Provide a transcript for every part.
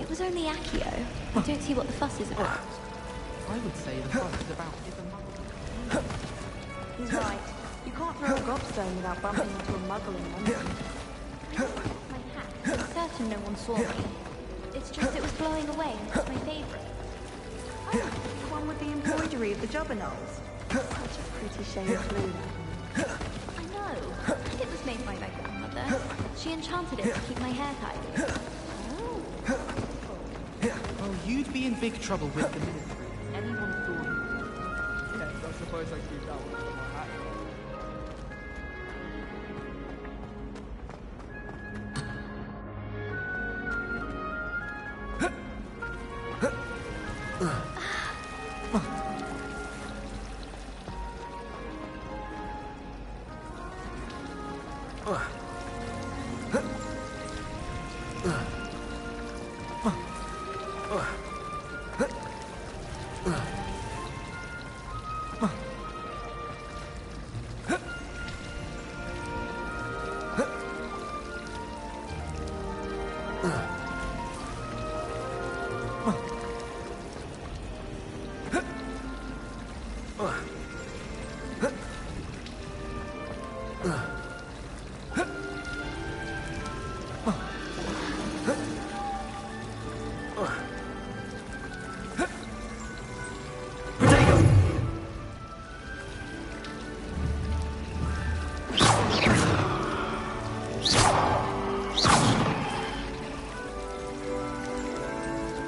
It was only Accio. I don't see what the fuss is about. I would say the fuss is about is a muggle. He's right. You can't throw a gobstone without bumping into a muggle in London. My hat. I'm certain no one saw me. It's just it was blowing away and it's my favourite. Oh, the one with the embroidery of the Jobberknolls. Such a pretty shade of blue. I know. It was made by my grandmother. She enchanted it to keep my hair tidy. Oh, you'd be in big trouble with the military. Anyone thought... Yes, I suppose I keep that one for my hat.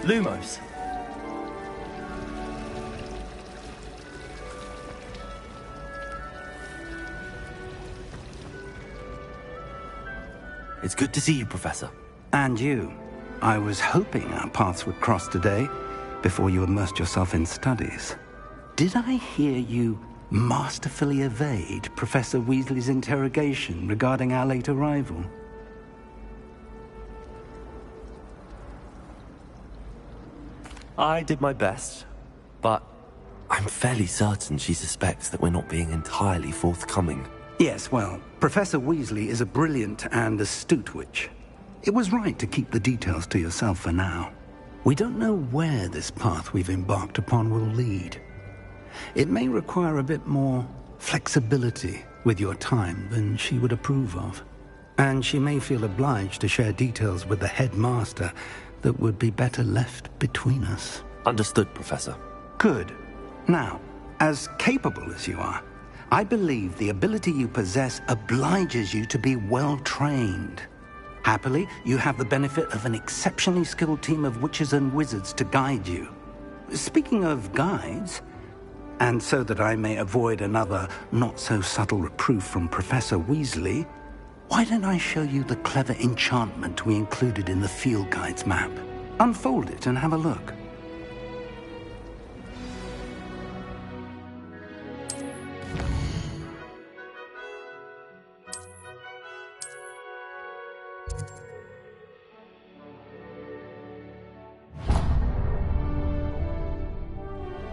Lumos. It's good to see you, Professor. And you. I was hoping our paths would cross today, before you immersed yourself in studies. Did I hear you masterfully evade Professor Weasley's interrogation regarding our late arrival? I did my best, but I'm fairly certain she suspects that we're not being entirely forthcoming. Yes, well, Professor Weasley is a brilliant and astute witch. It was right to keep the details to yourself for now. We don't know where this path we've embarked upon will lead. It may require a bit more flexibility with your time than she would approve of. And she may feel obliged to share details with the headmaster that would be better left between us. Understood, Professor. Good. Now, as capable as you are, I believe the ability you possess obliges you to be well-trained. Happily, you have the benefit of an exceptionally skilled team of witches and wizards to guide you. Speaking of guides, and so that I may avoid another not-so-subtle reproof from Professor Weasley, why don't I show you the clever enchantment we included in the field guide's map? Unfold it and have a look.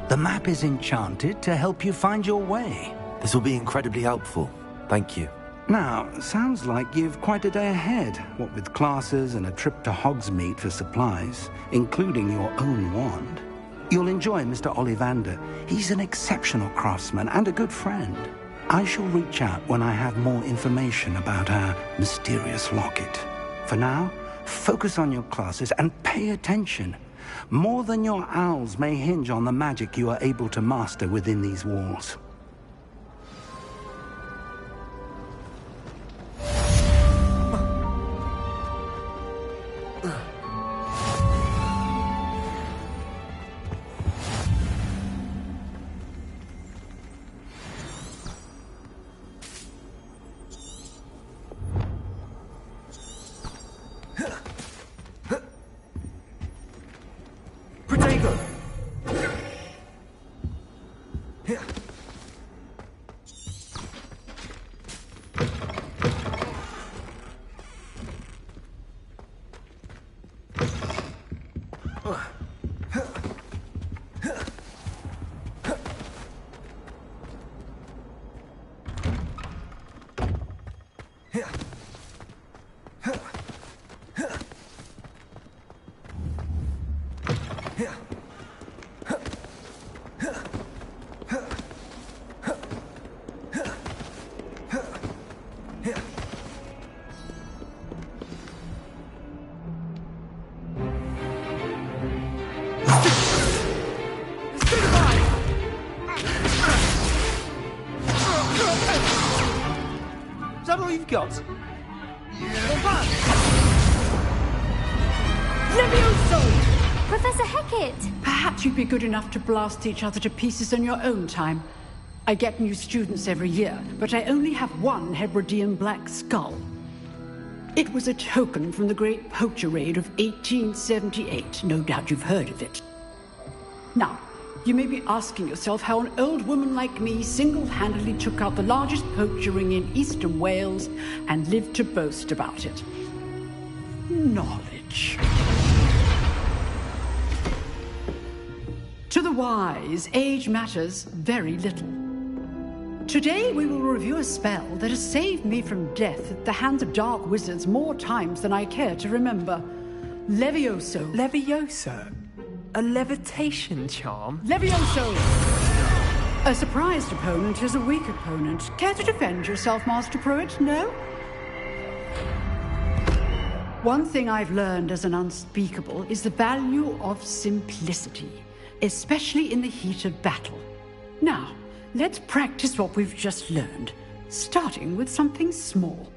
The map is enchanted to help you find your way. This will be incredibly helpful. Thank you. Now, sounds like you've quite a day ahead, what with classes and a trip to Hogsmeade for supplies, including your own wand. You'll enjoy Mr. Ollivander. He's an exceptional craftsman and a good friend. I shall reach out when I have more information about our mysterious locket. For now, focus on your classes and pay attention. More than your owls may hinge on the magic you are able to master within these walls. you've got. Levioso! Professor Hecat! Perhaps you'd be good enough to blast each other to pieces in your own time. I get new students every year, but I only have one Hebridean black skull. It was a token from the Great Poacher Raid of 1878. No doubt you've heard of it. Now, you may be asking yourself how an old woman like me single-handedly took out the largest poacher ring in eastern Wales and lived to boast about it. Knowledge. To the wise, age matters very little. Today we will review a spell that has saved me from death at the hands of dark wizards more times than I care to remember. Levioso. Levioso? A levitation charm? Levioso! A surprised opponent is a weak opponent. Care to defend yourself, Master Pruitt? No? One thing I've learned as an unspeakable is the value of simplicity, especially in the heat of battle. Now, let's practice what we've just learned, starting with something small.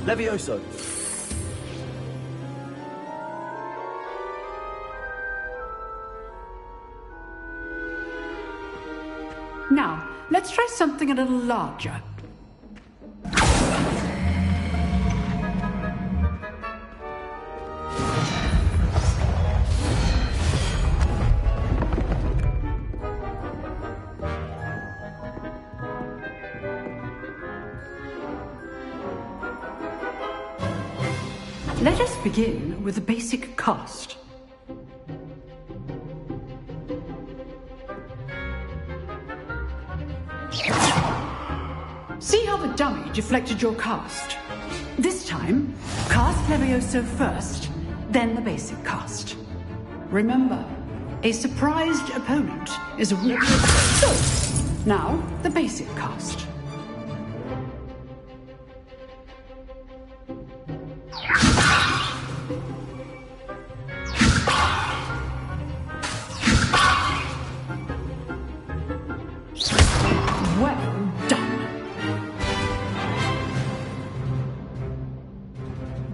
Levioso. Now, let's try something a little larger. Let us begin with the basic cast. See how the dummy deflected your cast? This time, cast Levioso first, then the basic cast. Remember, a surprised opponent is a weak. So, now the basic cast. Well done.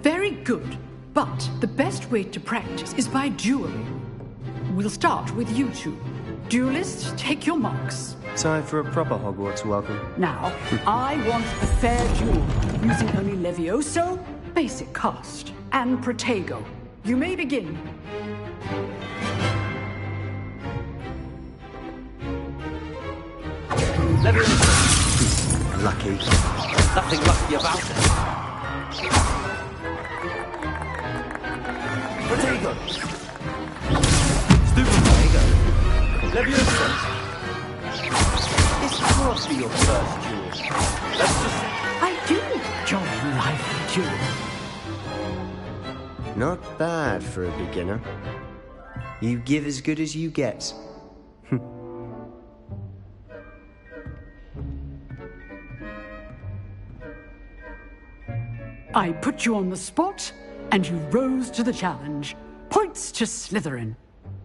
Very good, but the best way to practice is by dueling. We'll start with you two. Duelists, take your marks. Time for a proper Hogwarts welcome. Now, I want a fair duel, using only Levioso, basic cast, and Protego. You may begin. Levioso. Lucky. Nothing lucky about it. Protego. Stupid Protego. Levioso. This must be your first duel. Let's just... I do enjoy a lively duel. Not bad for a beginner. You give as good as you get. I put you on the spot, and you rose to the challenge. Points to Slytherin.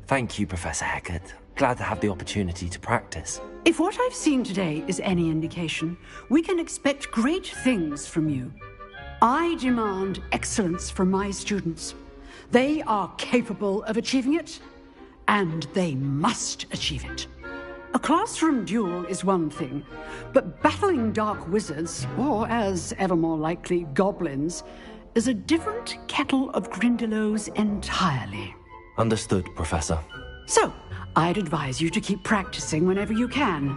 Thank you, Professor Hecat. Glad to have the opportunity to practice. If what I've seen today is any indication, we can expect great things from you. I demand excellence from my students. They are capable of achieving it, and they must achieve it. A classroom duel is one thing, but battling dark wizards, or as ever more likely, goblins, is a different kettle of Grindylows entirely. Understood, Professor. So, I'd advise you to keep practicing whenever you can.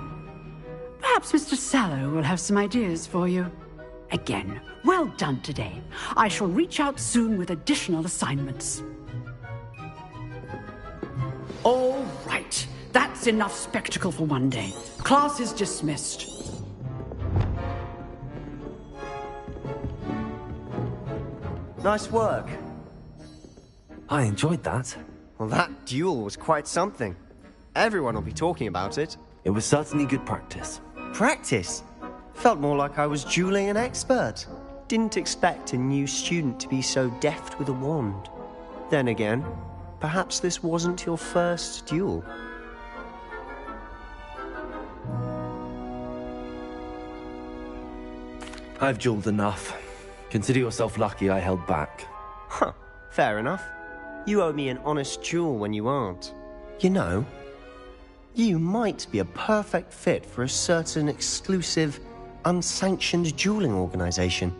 Perhaps Mr. Sallow will have some ideas for you. Again, well done today. I shall reach out soon with additional assignments. All right. That's enough spectacle for one day. Class is dismissed. Nice work. I enjoyed that. Well, that duel was quite something. Everyone will be talking about it. It was certainly good practice. Practice? Felt more like I was dueling an expert. Didn't expect a new student to be so deft with a wand. Then again, perhaps this wasn't your first duel. I've dueled enough. Consider yourself lucky I held back. Huh, fair enough. You owe me an honest duel when you aren't. You know, you might be a perfect fit for a certain exclusive, unsanctioned dueling organization.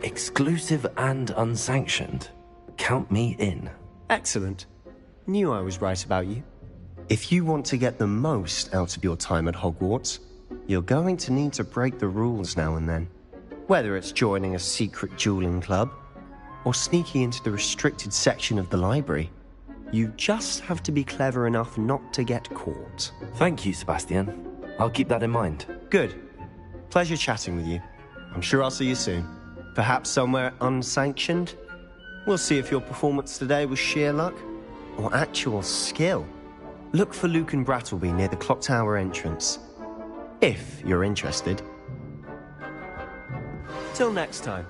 Exclusive and unsanctioned. Count me in. Excellent. Knew I was right about you. If you want to get the most out of your time at Hogwarts, you're going to need to break the rules now and then. Whether it's joining a secret dueling club, or sneaking into the restricted section of the library, you just have to be clever enough not to get caught. Thank you, Sebastian. I'll keep that in mind. Good. Pleasure chatting with you. I'm sure I'll see you soon. Perhaps somewhere unsanctioned? We'll see if your performance today was sheer luck or actual skill. Look for Lucan Brattleby near the Clock Tower entrance. If you're interested. Till next time.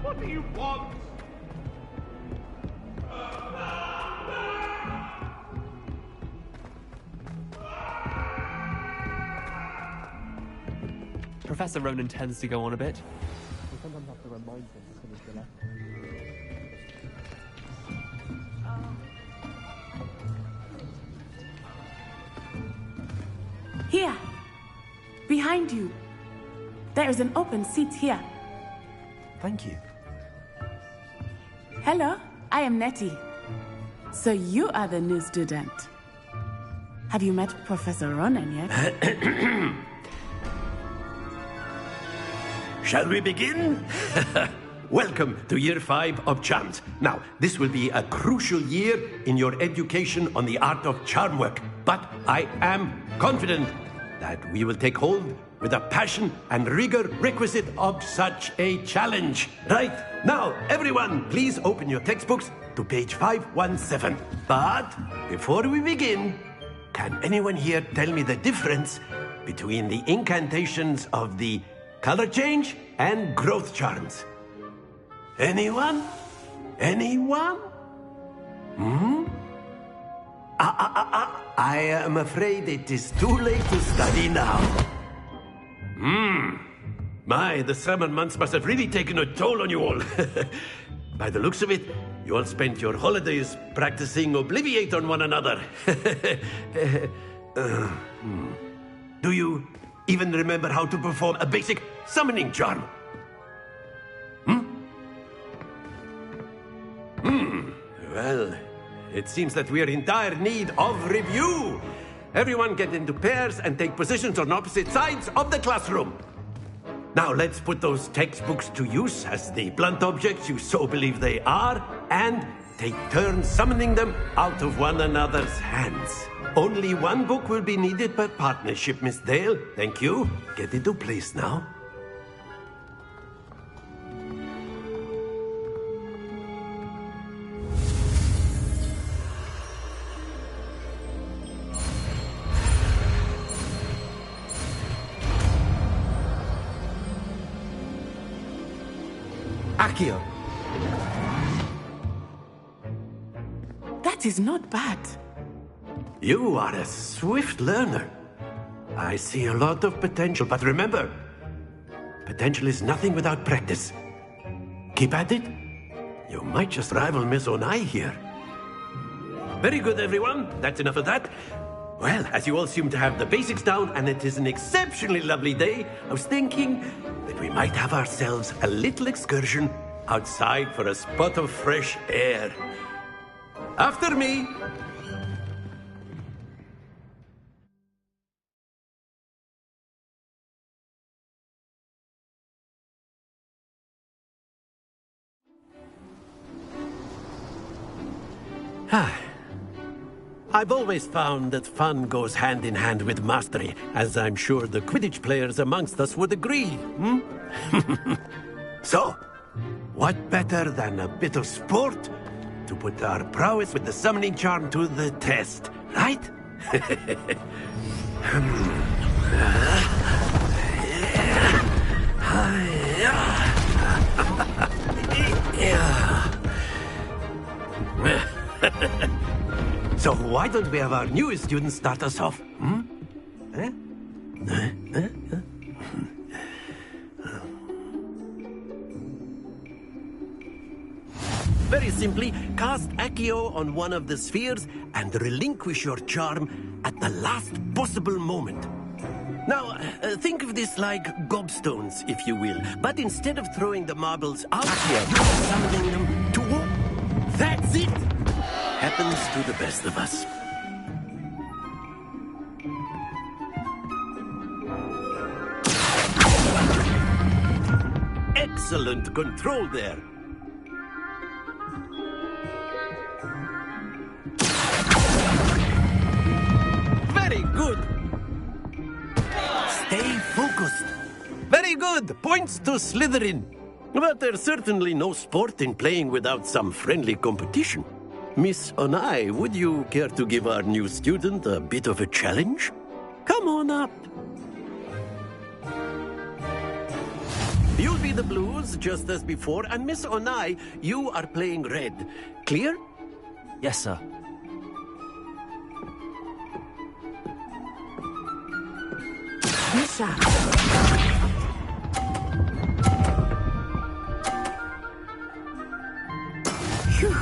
What do you want? Professor Ronan tends to go on a bit. Here! Behind you! There is an open seat here. Thank you. Hello, I am Nettie. So you are the new student. Have you met Professor Ronan yet? Shall we begin? Welcome to Year 5 of Charms. Now, this will be a crucial year in your education on the art of charm work, but I am confident that we will take hold with the passion and rigor requisite of such a challenge. Right, now, everyone, please open your textbooks to page 517. But before we begin, can anyone here tell me the difference between the incantations of the color change and growth charms? Anyone? Anyone? I am afraid it is too late to study now. My, the summer months must have really taken a toll on you all. By the looks of it, you all spent your holidays practicing Obliviate on one another. Do you even remember how to perform a basic summoning charm? Well, it seems that we are in dire need of review. Everyone get into pairs and take positions on opposite sides of the classroom. Now let's put those textbooks to use as the blunt objects you so believe they are, and take turns summoning them out of one another's hands. Only one book will be needed per partnership, Miss Dale. Thank you. Get into place now. That That is not bad. You are a swift learner. I see a lot of potential, but remember, potential is nothing without practice. Keep at it. You might just rival Miss Onai here. Very good, everyone. That's enough of that. Well, as you all seem to have the basics down, and it is an exceptionally lovely day, I was thinking that we might have ourselves a little excursion outside for a spot of fresh air. After me. I've always found that fun goes hand in hand with mastery, as I'm sure the Quidditch players amongst us would agree, So, what better than a bit of sport to put our prowess with the summoning charm to the test, right? So why don't we have our newest student start us off? Very simply, cast Accio on one of the spheres and relinquish your charm at the last possible moment. Now, think of this like gobstones, if you will. But instead of throwing the marbles out, you're summoning them to walk. That's it! Happens to the best of us. Excellent control there. Very good. Stay focused. Very good. Points to Slytherin. But there's certainly no sport in playing without some friendly competition. Miss Onai, would you care to give our new student a bit of a challenge? Come on up. You'll be the blues, just as before, and Miss Onai, you are playing red. Clear? Yes, sir. Misha. Phew.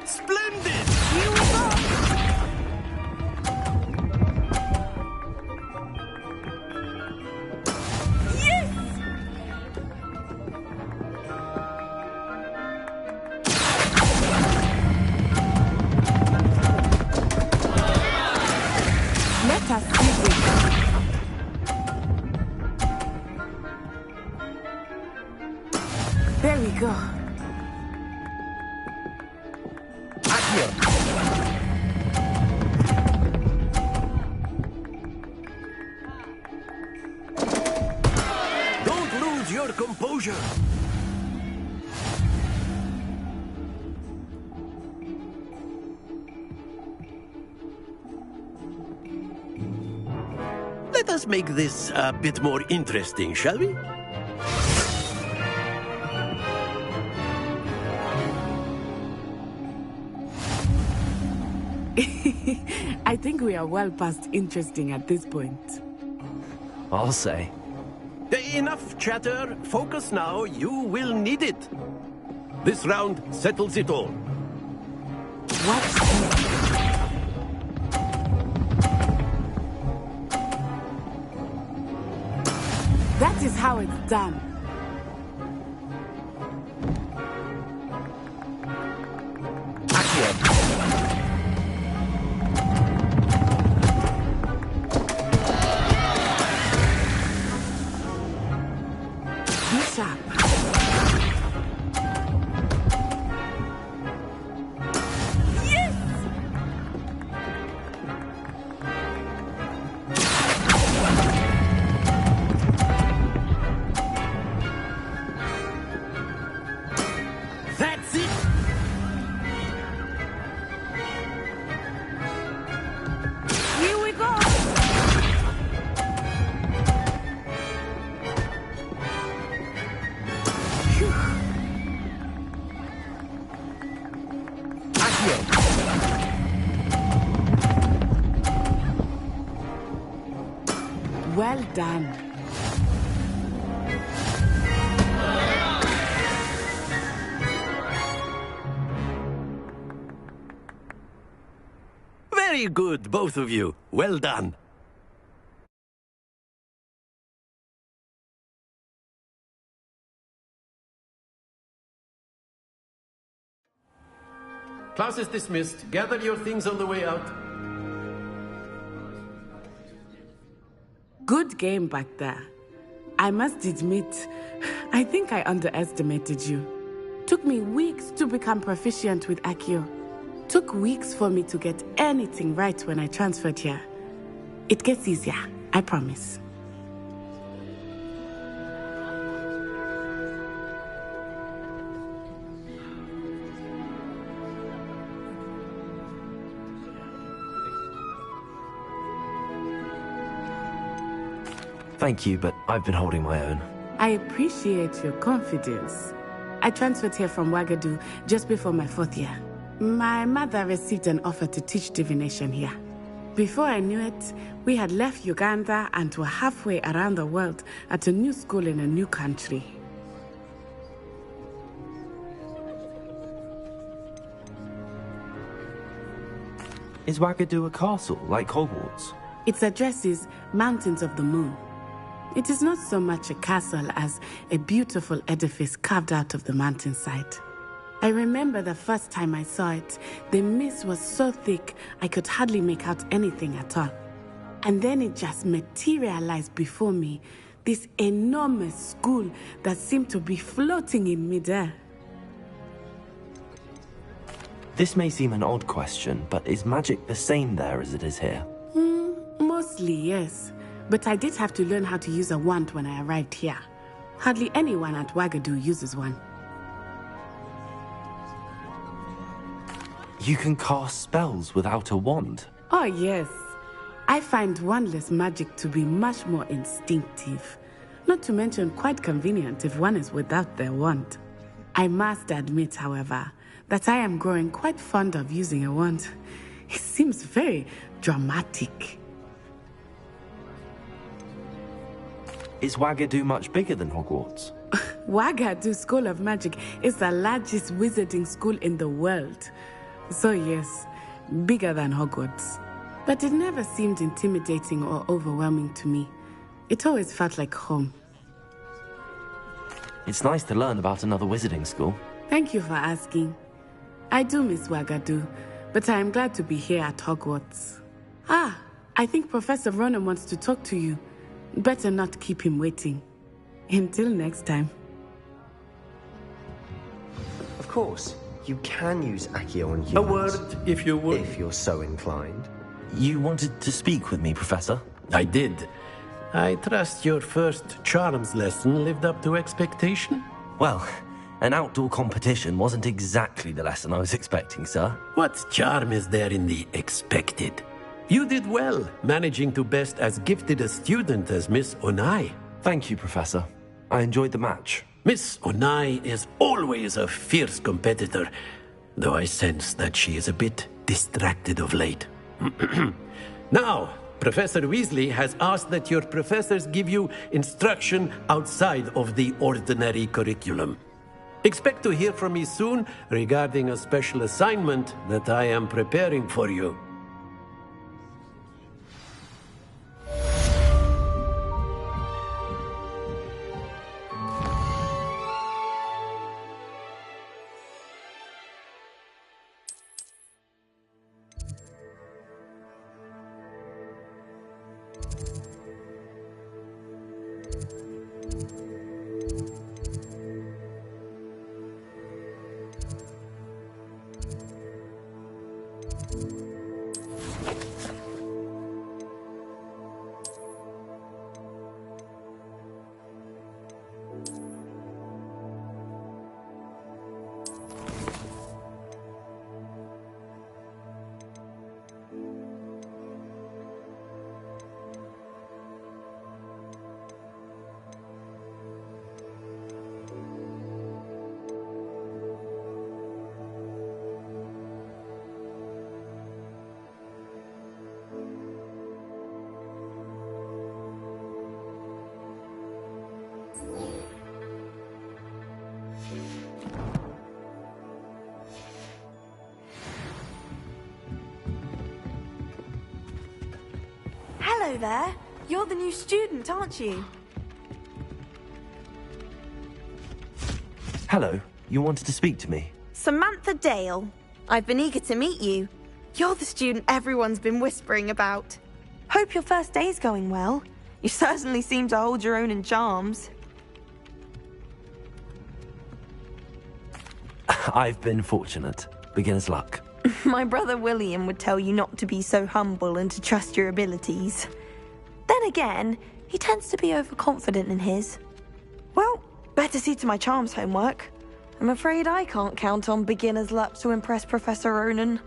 Splendid! Here we go! Yes! Let us see this. There we go. Don't lose your composure. Let us make this a bit more interesting, shall we? I think we are well past interesting at this point. I'll say. Enough chatter. Focus now. You will need it. This round settles it all. Watch this. That is how it's done. Be sharp. Yes! Well done. Very good, both of you. Well done. Class is dismissed. Gather your things on the way out. Good game back there. I must admit, I think I underestimated you. Took me weeks to become proficient with Accio. Took weeks for me to get anything right when I transferred here. It gets easier, I promise. Thank you, but I've been holding my own. I appreciate your confidence. I transferred here from Wagadu just before my 4th year. My mother received an offer to teach divination here. Before I knew it, we had left Uganda and were halfway around the world at a new school in a new country. Is Wagadu a castle, like Hogwarts? Its address is Mountains of the Moon. It is not so much a castle as a beautiful edifice carved out of the mountainside. I remember the first time I saw it, the mist was so thick I could hardly make out anything at all. And then it just materialized before me, this enormous school that seemed to be floating in midair. This may seem an odd question, but is magic the same there as it is here? Mostly, yes. But I did have to learn how to use a wand when I arrived here. Hardly anyone at Wagadu uses one. You can cast spells without a wand? Oh, yes. I find wandless magic to be much more instinctive. Not to mention quite convenient if one is without their wand. I must admit, however, that I am growing quite fond of using a wand. It seems very dramatic. Is Wagadu much bigger than Hogwarts? Wagadu School of Magic is the largest wizarding school in the world. So yes, bigger than Hogwarts. But it never seemed intimidating or overwhelming to me. It always felt like home. It's nice to learn about another wizarding school. Thank you for asking. I do miss Wagadu, but I am glad to be here at Hogwarts. Ah, I think Professor Ronen wants to talk to you. Better not keep him waiting. Until next time. Of course, you can use Accio on humans. A word, if you would. If you're so inclined. You wanted to speak with me, Professor? I did. I trust your first charms lesson lived up to expectation? Well, an outdoor competition wasn't exactly the lesson I was expecting, sir. What charm is there in the expected? You did well, managing to best as gifted a student as Miss Onai. Thank you, Professor. I enjoyed the match. Miss Onai is always a fierce competitor, though I sense that she is a bit distracted of late. Now, Professor Weasley has asked that your professors give you instruction outside of the ordinary curriculum. Expect to hear from me soon regarding a special assignment that I am preparing for you. Hello there. You're the new student, aren't you? Hello, you wanted to speak to me? Samantha Dale. I've been eager to meet you. You're the student everyone's been whispering about. Hope your first day's going well. You certainly seem to hold your own in charms. I've been fortunate. Beginner's luck. My brother William would tell you not to be so humble and to trust your abilities. Then again, he tends to be overconfident in his. Well, better see to my charms homework. I'm afraid I can't count on beginner's luck to impress Professor Ronan.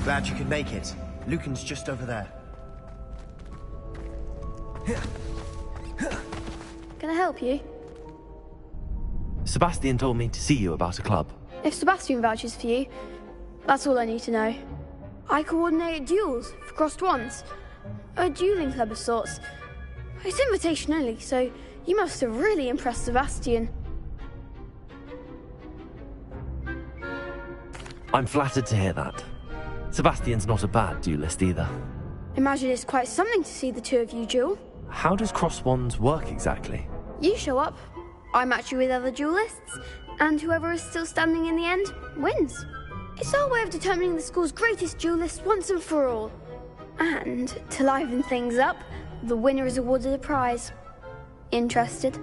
Glad you could make it. Lucan's just over there. Can I help you? Sebastian told me to see you about a club. If Sebastian vouches for you, that's all I need to know. I coordinate duels for crossed wands. A dueling club of sorts. It's invitation only, so you must have really impressed Sebastian. I'm flattered to hear that. Sebastian's not a bad duelist either. Imagine it's quite something to see the two of you duel. How does cross wands work exactly? You show up, I match you with other duelists, and whoever is still standing in the end wins. It's our way of determining the school's greatest duelist once and for all. And to liven things up, the winner is awarded a prize. Interested?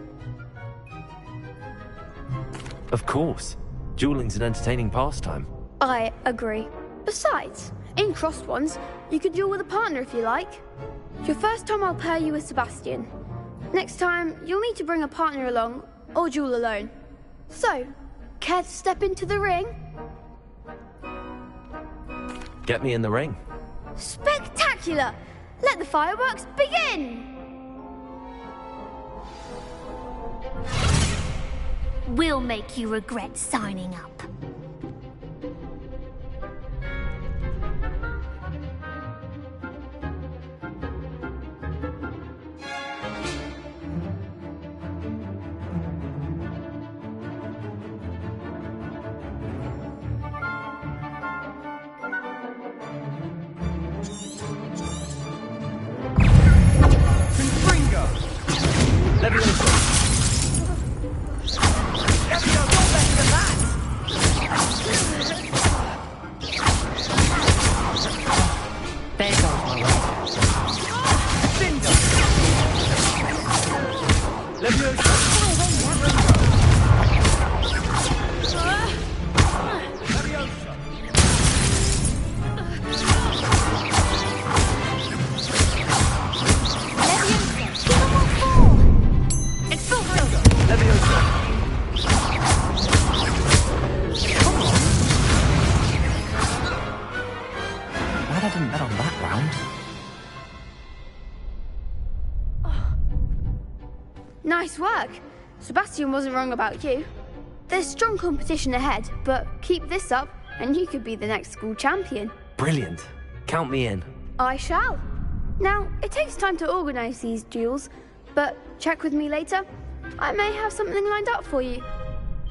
Of course. Dueling's an entertaining pastime. I agree. Besides, in crossed ones, you could duel with a partner if you like. Your first time I'll pair you with Sebastian. Next time, you'll need to bring a partner along, or duel alone. So, care to step into the ring? Get me in the ring. Spectacular! Let the fireworks begin! We'll make you regret signing up. Nice work. Sebastian wasn't wrong about you. There's strong competition ahead, but keep this up and you could be the next school champion. Brilliant. Count me in. I shall. Now, it takes time to organise these duels, but check with me later. I may have something lined up for you.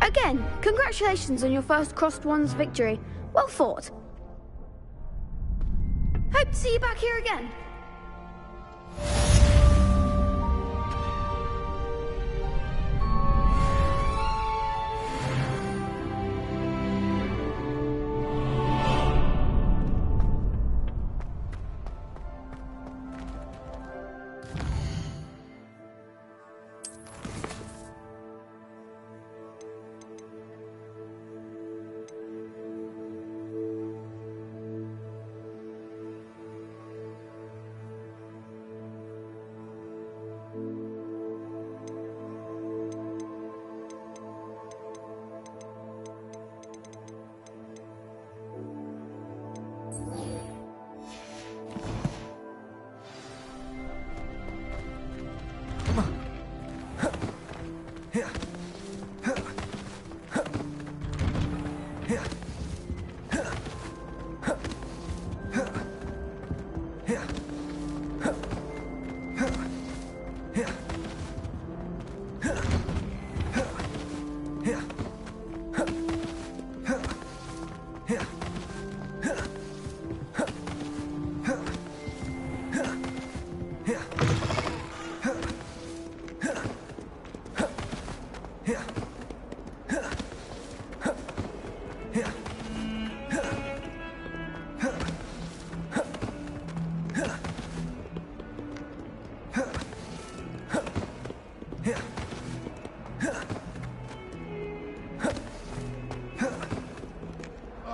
Again, congratulations on your first crossed wands victory. Well fought. Hope to see you back here again.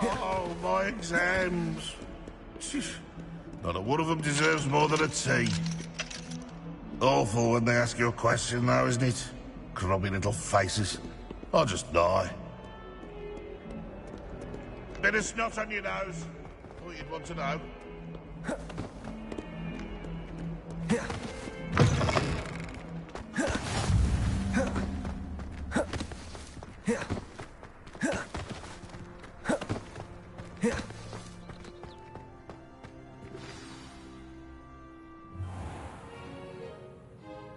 Oh, my exams. Not a one of them deserves more than a T. Awful when they ask you a question, though, isn't it? Grubby little faces. I'll just die. Bit of snot on your nose. Thought you'd want to know.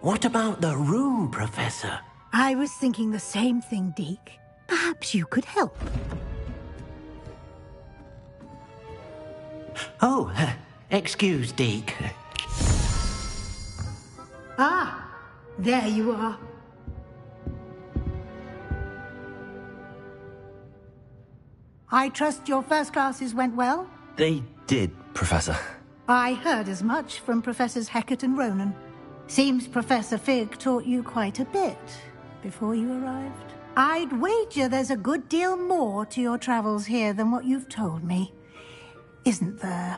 What about the room, Professor? I was thinking the same thing, Deke. Perhaps you could help. Oh, excuse, Deke. Ah, there you are. I trust your first classes went well? They did, Professor. I heard as much from Professors Hecat and Ronan. Seems Professor Fig taught you quite a bit before you arrived. I'd wager there's a good deal more to your travels here than what you've told me. Isn't there?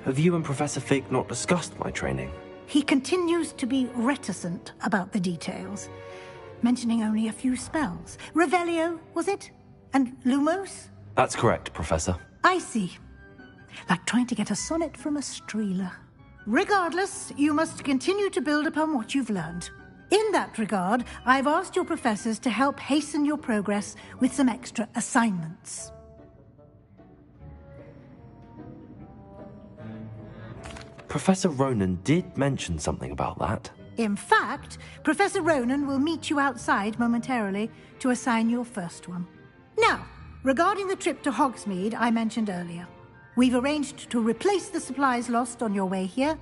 Have you and Professor Fig not discussed my training? He continues to be reticent about the details, mentioning only a few spells. Revelio, was it? And Lumos? That's correct, Professor. I see. Like trying to get a sonnet from a streeler. Regardless, you must continue to build upon what you've learned. In that regard, I've asked your professors to help hasten your progress with some extra assignments. Professor Ronan did mention something about that. In fact, Professor Ronan will meet you outside momentarily to assign your first one. Now, regarding the trip to Hogsmeade I mentioned earlier, we've arranged to replace the supplies lost on your way here,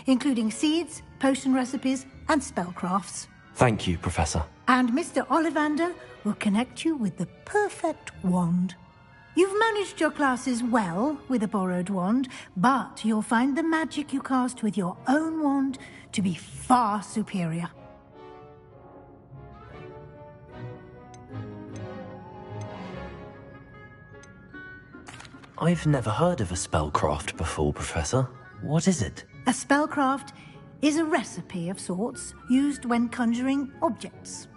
including seeds, potion recipes, and spellcrafts. Thank you, Professor. And Mr. Ollivander will connect you with the perfect wand. You've managed your classes well with a borrowed wand, but you'll find the magic you cast with your own wand to be far superior. I've never heard of a spellcraft before, Professor. What is it? A spellcraft is a recipe of sorts used when conjuring objects.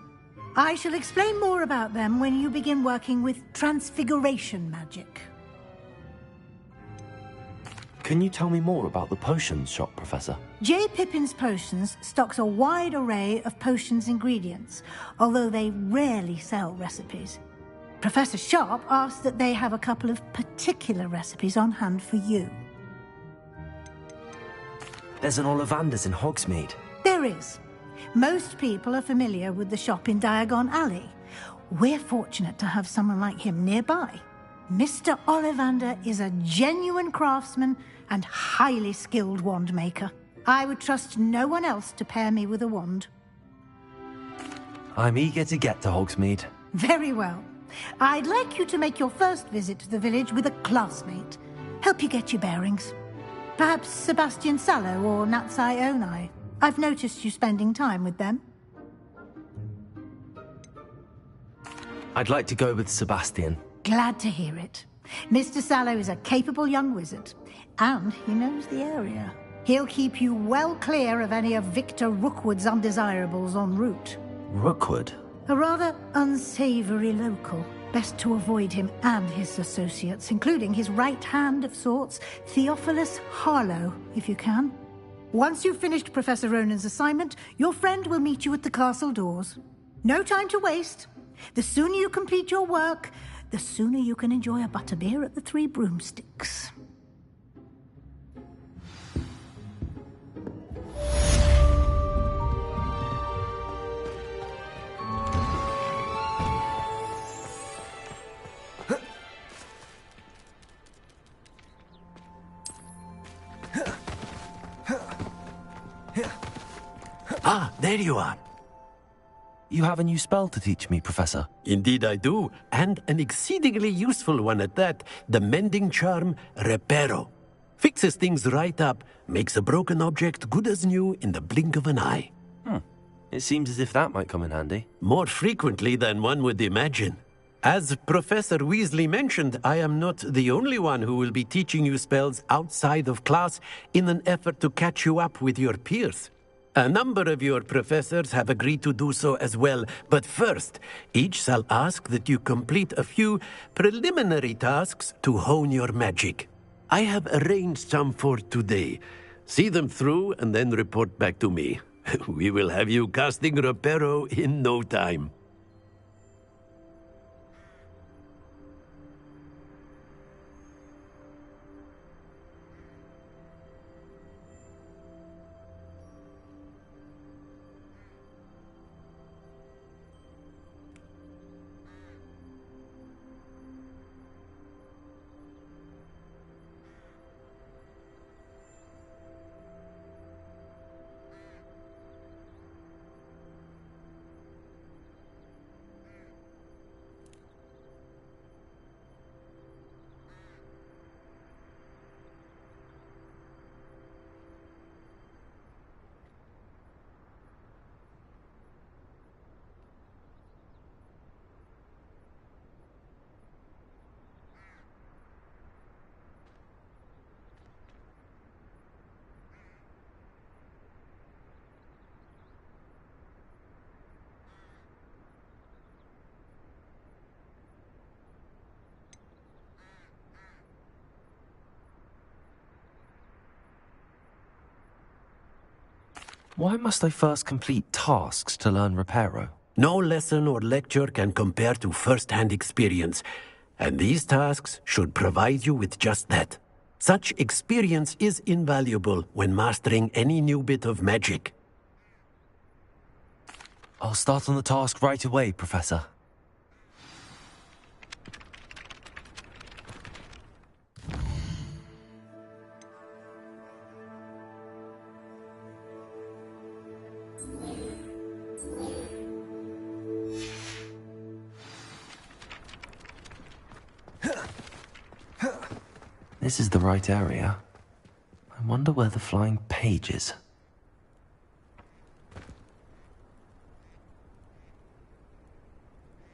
I shall explain more about them when you begin working with transfiguration magic. Can you tell me more about the potions shop, Professor? J. Pippin's Potions stocks a wide array of potions ingredients, although they rarely sell recipes. Professor Sharp asked that they have a couple of particular recipes on hand for you. There's an Ollivander's in Hogsmeade. There is. Most people are familiar with the shop in Diagon Alley. We're fortunate to have someone like him nearby. Mr. Ollivander is a genuine craftsman and highly skilled wand maker. I would trust no one else to pair me with a wand. I'm eager to get to Hogsmeade. Very well. I'd like you to make your first visit to the village with a classmate. Help you get your bearings. Perhaps Sebastian Sallow or Natsai Onai. I've noticed you spending time with them. I'd like to go with Sebastian. Glad to hear it. Mr. Sallow is a capable young wizard, and he knows the area. He'll keep you well clear of any of Victor Rookwood's undesirables en route. Rookwood? A rather unsavory local. Best to avoid him and his associates, including his right hand of sorts, Theophilus Harlow, if you can. Once you've finished Professor Ronan's assignment, your friend will meet you at the castle doors. No time to waste. The sooner you complete your work, the sooner you can enjoy a butterbeer at the Three Broomsticks. Ah, there you are. You have a new spell to teach me, Professor. Indeed I do, and an exceedingly useful one at that. The mending charm, Reparo. Fixes things right up, makes a broken object good as new in the blink of an eye. It seems as if that might come in handy. More frequently than one would imagine. As Professor Weasley mentioned, I am not the only one who will be teaching you spells outside of class in an effort to catch you up with your peers. A number of your professors have agreed to do so as well, but first, each shall ask that you complete a few preliminary tasks to hone your magic. I have arranged some for today. See them through and then report back to me. We will have you casting Reparo in no time. Why must I first complete tasks to learn Reparo? No lesson or lecture can compare to first-hand experience, and these tasks should provide you with just that. Such experience is invaluable when mastering any new bit of magic. I'll start on the task right away, Professor. This is the right area. I wonder where the flying page is.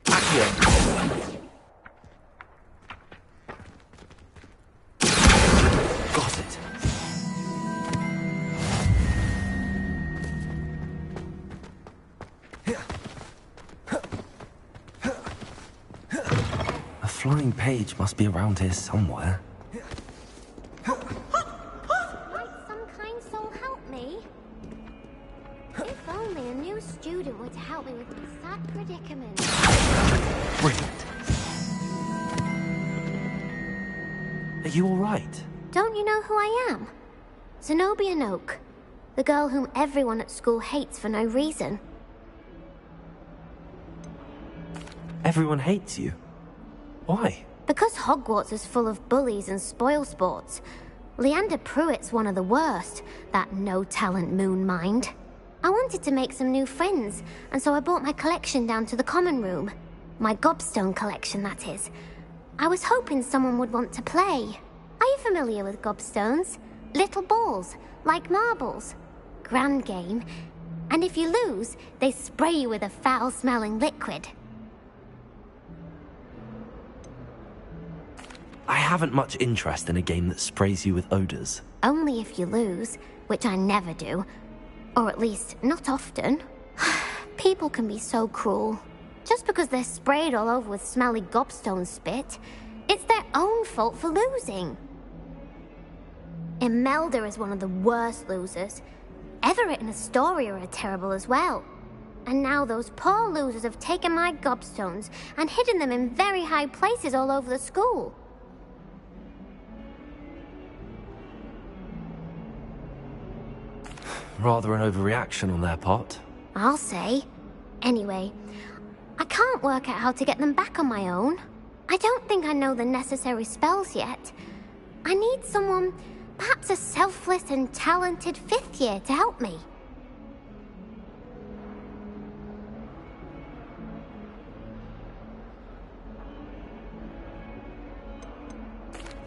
Got it. A flying page must be around here somewhere. Are you all right? Don't you know who I am? Zenobia Noak, the girl whom everyone at school hates for no reason. Everyone hates you. Why? Because Hogwarts is full of bullies and spoilsports. Leander Pruitt's one of the worst, that no-talent moon mind. I wanted to make some new friends, and so I brought my collection down to the common room. My gobstone collection, that is. I was hoping someone would want to play. Are you familiar with gobstones? Little balls, like marbles. Grand game. And if you lose, they spray you with a foul-smelling liquid. I haven't much interest in a game that sprays you with odors. Only if you lose, which I never do. Or at least, not often. People can be so cruel. Just because they're sprayed all over with smelly gobstone spit, it's their own fault for losing. Imelda is one of the worst losers. Everett and Astoria are terrible as well. And now those poor losers have taken my gobstones and hidden them in very high places all over the school. Rather an overreaction on their part. I'll say. Anyway, I can't work out how to get them back on my own. I don't think I know the necessary spells yet. I need someone, perhaps a selfless and talented 5th year to help me.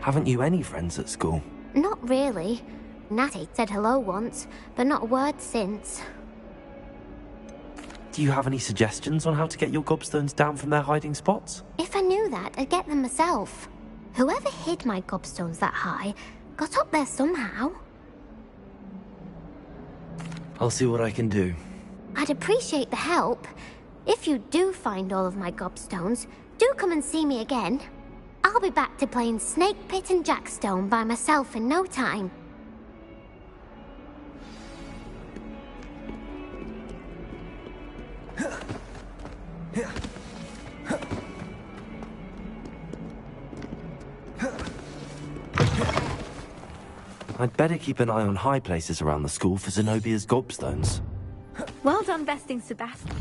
Haven't you any friends at school? Not really. Natty said hello once, but not a word since. Do you have any suggestions on how to get your gobstones down from their hiding spots? If I knew that, I'd get them myself. Whoever hid my gobstones that high got up there somehow. I'll see what I can do. I'd appreciate the help. If you do find all of my gobstones, do come and see me again. I'll be back to playing Snake Pit and Jackstone by myself in no time. I'd better keep an eye on high places around the school for Zenobia's gobstones. Well done besting Sebastian.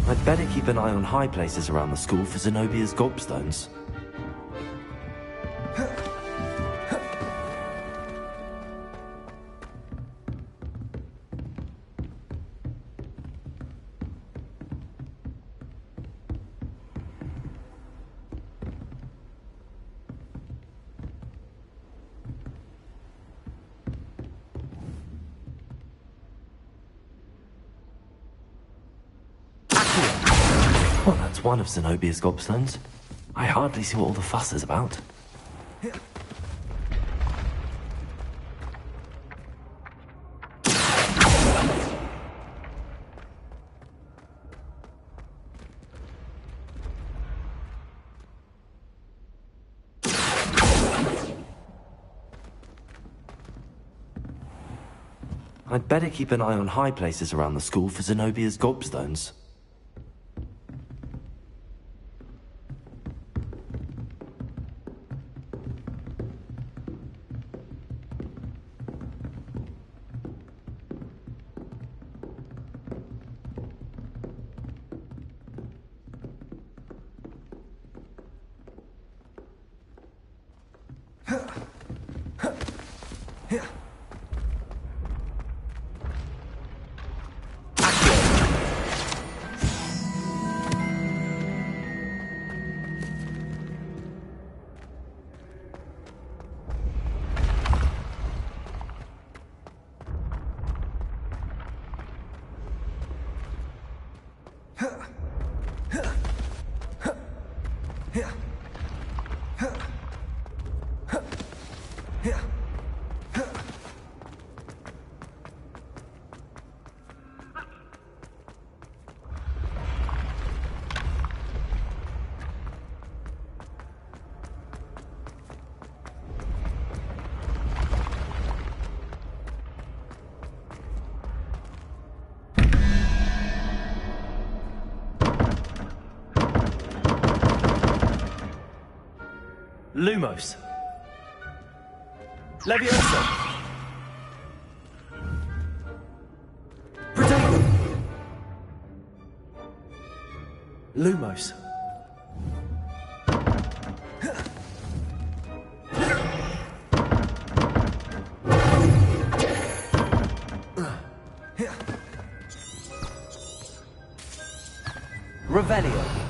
I'd better keep an eye on high places around the school for Zenobia's gobstones. Well, that's one of Zenobia's gobstones. I hardly see what all the fuss is about. I'd better keep an eye on high places around the school for Zenobia's gobstones. Lumos. Leviosa. Protego. Lumos. Revelio.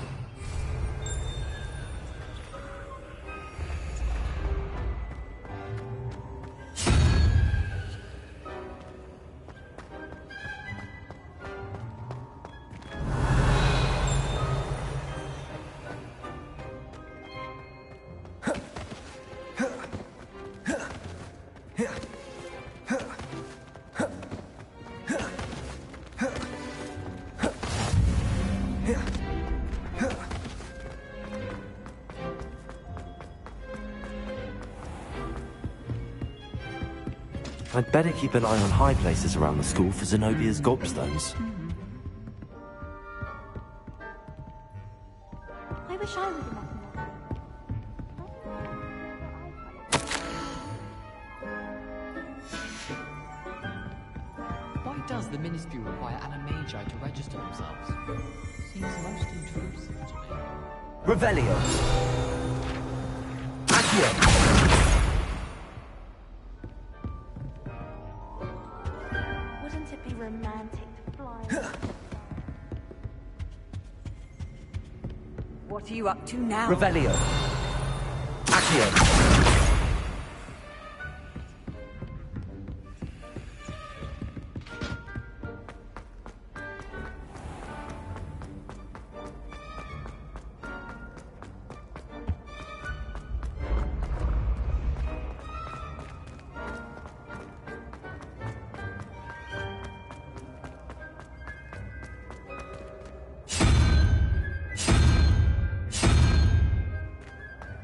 I'd better keep an eye on high places around the school for Zenobia's gobstones. I wish I would have met him. Why does the Ministry require Animagi to register themselves? Seems most intrusive to me. Revelio. Accio. Wouldn't it be romantic to fly? What are you up to now? Revelio. Accio.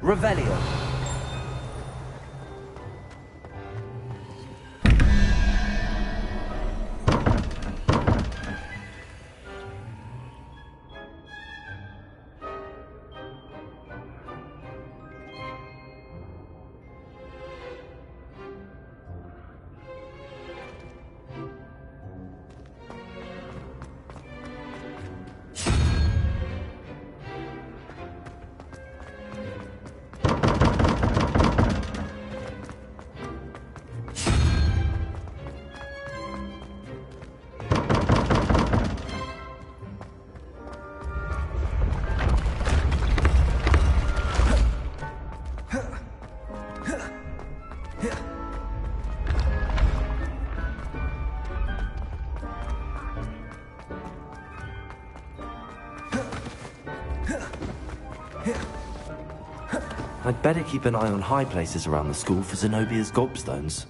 Revelio. I'd better keep an eye on high places around the school for Zenobia's gobstones.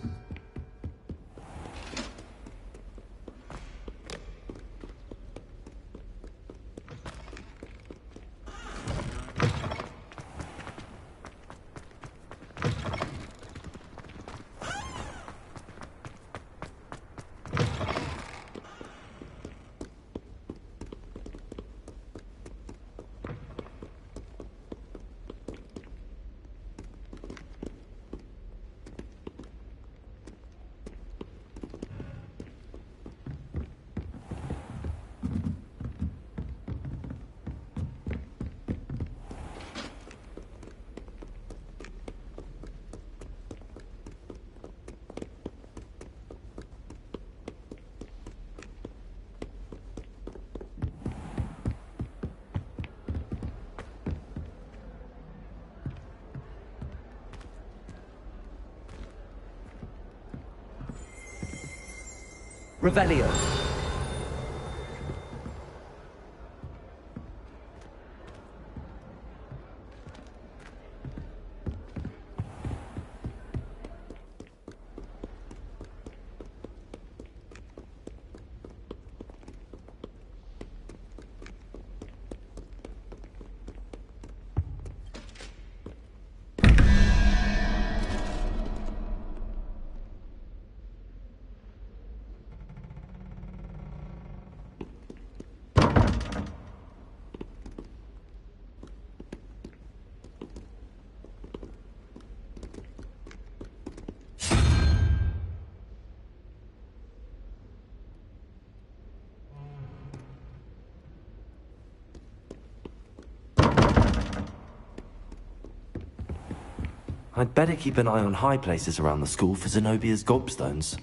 Revelio. I'd better keep an eye on high places around the school for Zenobia's gobstones.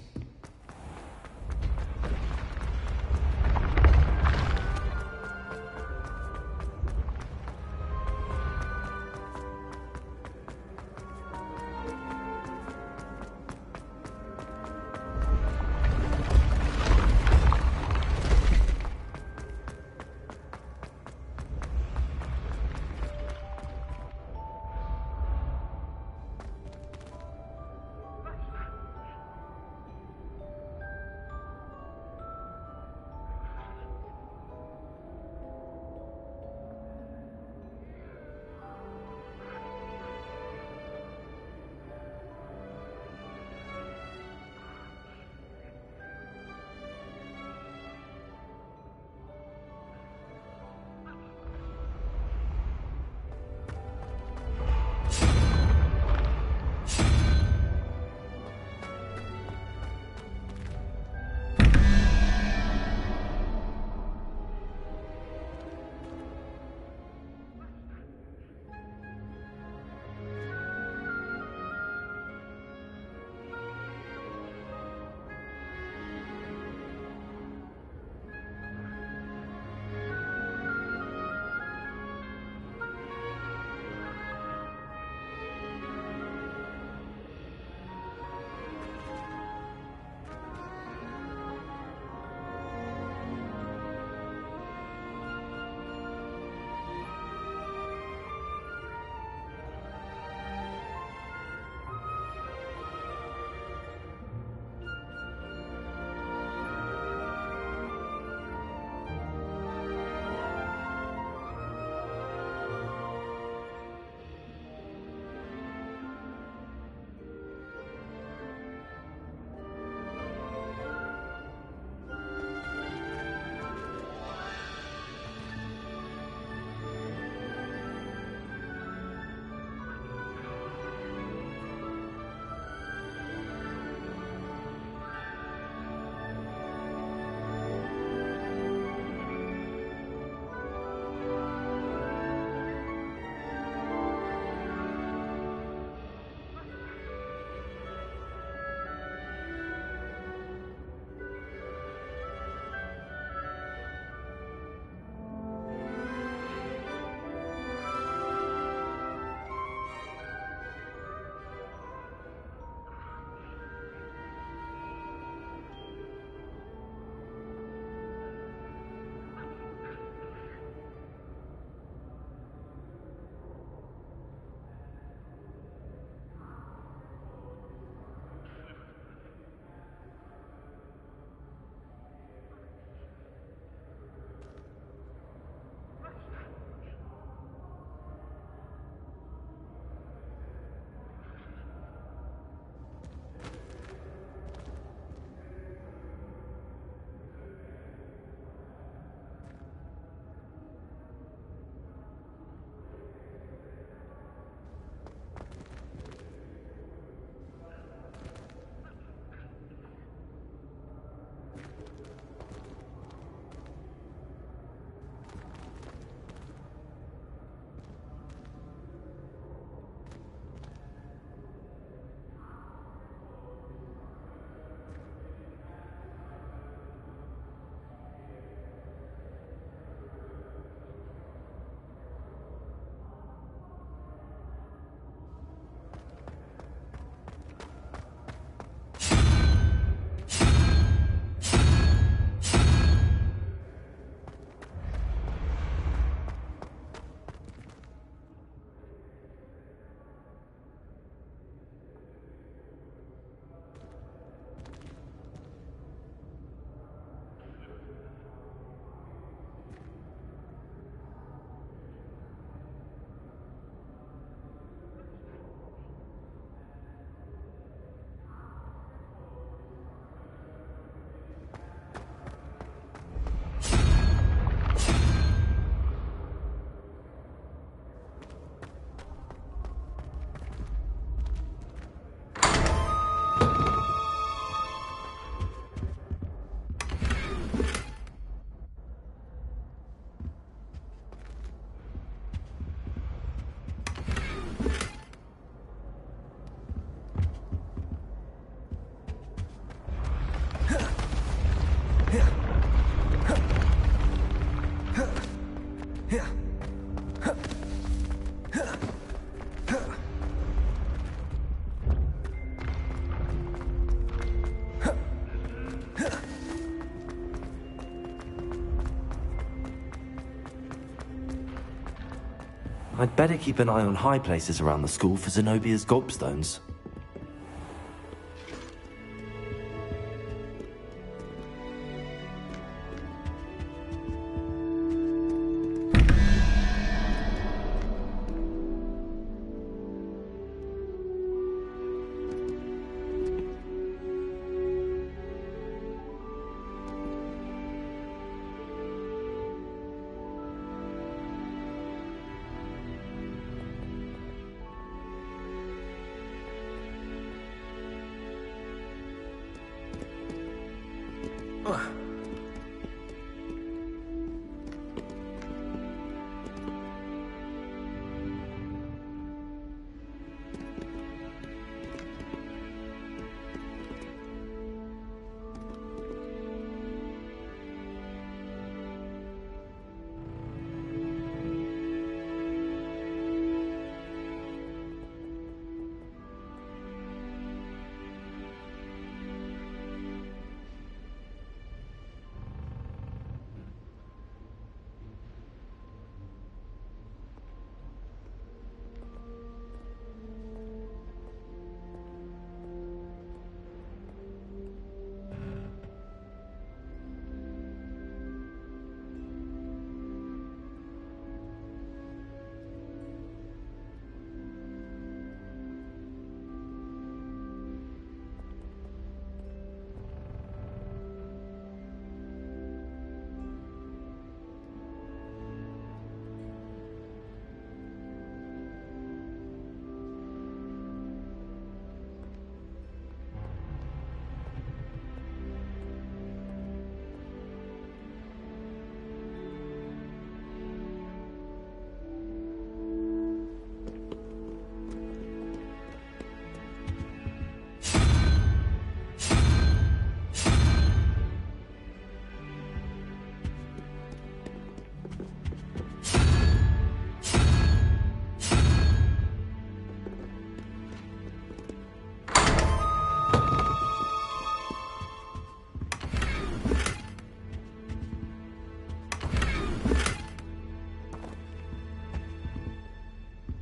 I'd better keep an eye on high places around the school for Zenobia's gobstones.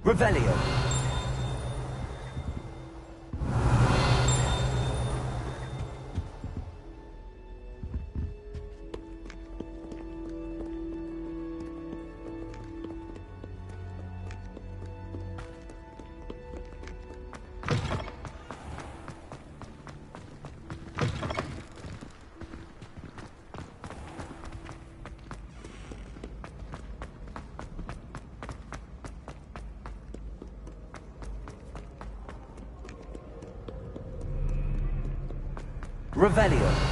Revelio. Revelio.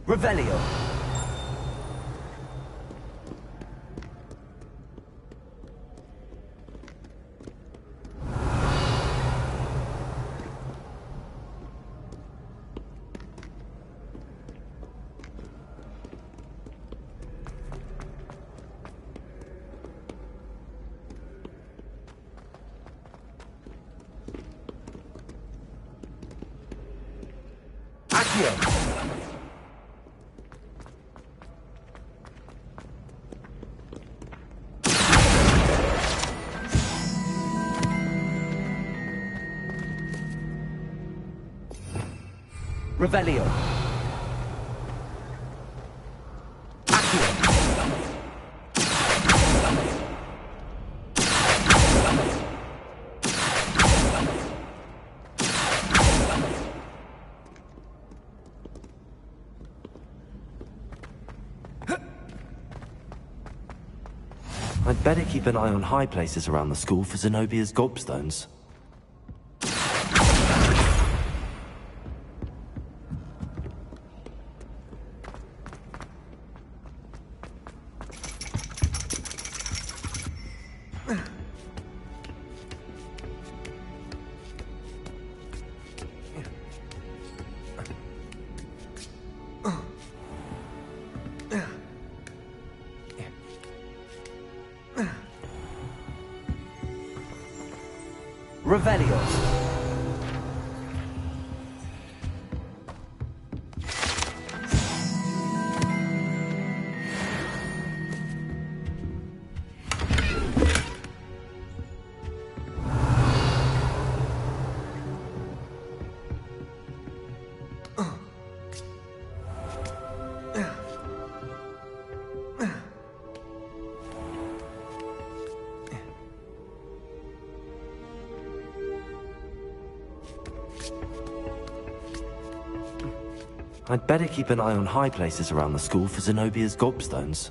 Revelio. Accio. Revelio. I'd better keep an eye on high places around the school for Zenobia's gobstones. Revelio. I'd better keep an eye on high places around the school for Zenobia's gobstones.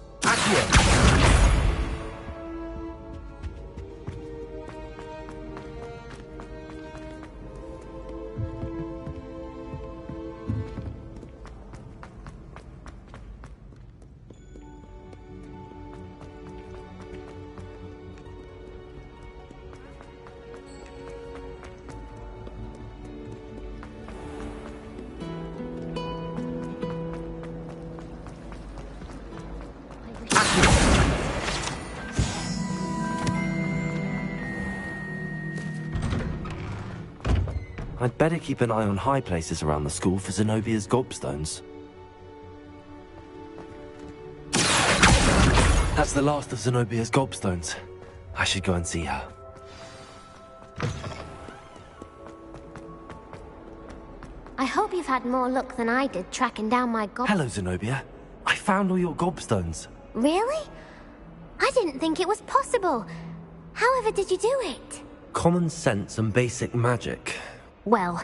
I'd better keep an eye on high places around the school for Zenobia's gobstones. That's the last of Zenobia's gobstones. I should go and see her. I hope you've had more luck than I did tracking down my Hello, Zenobia. I found all your gobstones. Really? I didn't think it was possible. However did you do it? Common sense and basic magic. Well,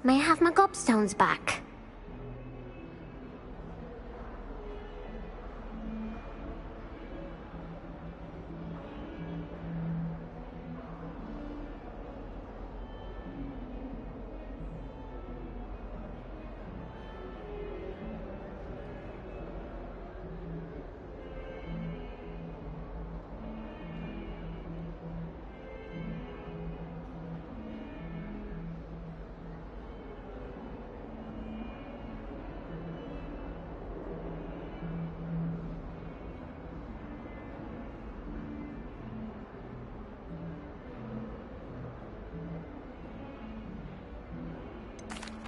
may I have my gobstones back?